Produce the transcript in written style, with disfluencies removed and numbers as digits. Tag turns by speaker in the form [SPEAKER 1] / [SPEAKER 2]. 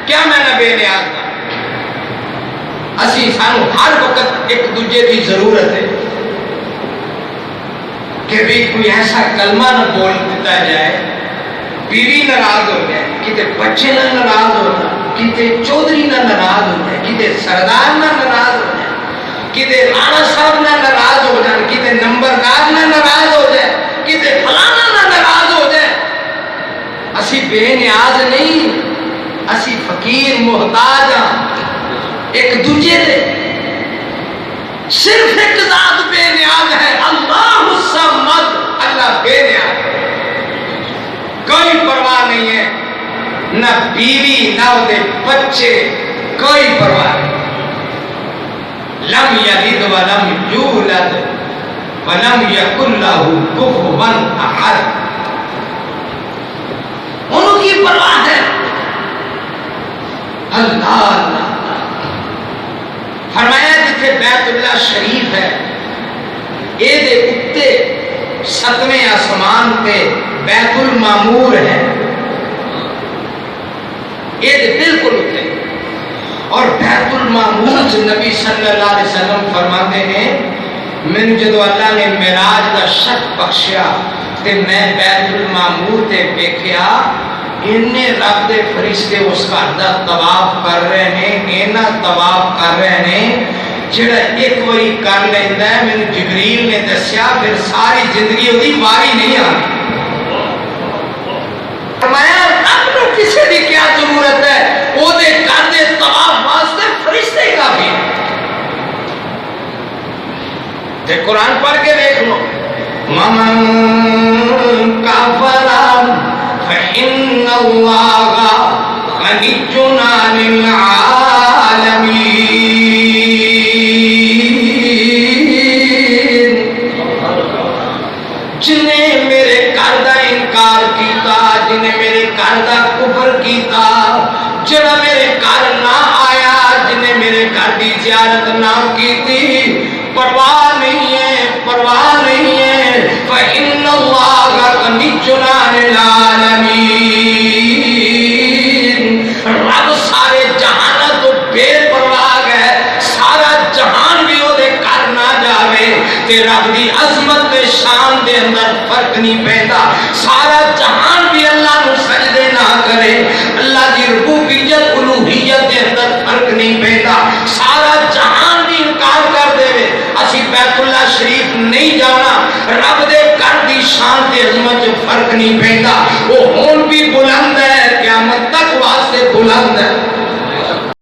[SPEAKER 1] کیا میں نہ بے نیاز ہاں؟ اسی سانو ہر وقت ایک دوجے کی ضرورت ہے کہ بھی کوئی ایسا کلمہ نہ بول دیتا جائے بیوی ناراض ہو جائے، کتے بچے نہ ناراض ہو جائے، کتے چودھری نہ ناراض ہو جائے، کتے سردار نہ ناراض ہو جائے، کتے رانا صاحب نہ ناراض ہو جائے، کتے نمبردار نہ ناراض ہو جائے، کتے فلانا نہ ناراض ہو جائے۔ اسی بے نیاز نہیں، اسی فقیر محتاج ہاں ایک دوجے دے۔ صرف ایک ذات بے نیاز ہے، اللہ الصمد، اللہ بے نیاز ہے، کوئی پرواہ نہیں ہے، نہ بیوی نہ دے بچے، کوئی پرواہ نہیں۔ لم یلد ولم یولد ولم یکن لہ کفوا احد، ان کی پرواہ ہے اللہ۔ فرمایا جتھے بیت اللہ شریف ہے اے دے اتے ستویں آسمان تے بیت المعمور ہے، اے دے بالکل اتے، اور بیت المعمور سے نبی صلی اللہ علیہ وسلم فرماتے ہیں میں جدو اللہ نے معراج کا شک بخشیا تے میں بیت المعمور تے دیکھیا انہیں رب دے فرشتے اس گھر دا طواف کر رہے ہیں، اینا طواف کر رہے ہیں جڑا ایک واری کر لیندہ ہے۔ میں جبریل نے دسیا پھر ساری زندگی ہوئی واری نہیں آتی۔ فرمایا رب نے کسی دی کیا ضرورت ہے، وہ دے کر دے طواف واسطے فرشتے کافی ہیں۔ تے قرآن پڑھ کے دیکھ لو وَمَن كَفَرَ فَإِنَّ اللَّهَ غَنِيٌّ عَنِ الْعَالَمِينَ۔ جنہیں میرے گھر دا انکار کیتا، جنہیں میرے گھر دا کفر کیتا، جنہیں میرے گھر نہ آیا، جنہیں میرے گھر دی زیارت نہ کیتی، پرواہ نہیں ہے، پرواہ نہیں ہے۔ فَإِنَّ اللَّهَ غَنِيٌّ عَنِ الْعَالَمِينَ، رب سارے جہان تو بے پرواہ ہے، سارا جہان بھی وہ دے کر نہ جاوے تے رب دی عظمت تے شان دے اندر فرق نہیں پیدا، سارا جہان بھی اللہ نو سجدے نہ کرے، اللہ دی ربوبیت الوہیت دے اندر فرق نہیں پیدا، سارا جہان بھی انکار کر دے اسی بیت اللہ شریف نہیں جانا، رب دے گھر دی شان تے عظمت فرق نہیں پیدا، وہ ہون بھی بلند ہے، قیامت تک واسطے بلند ہے۔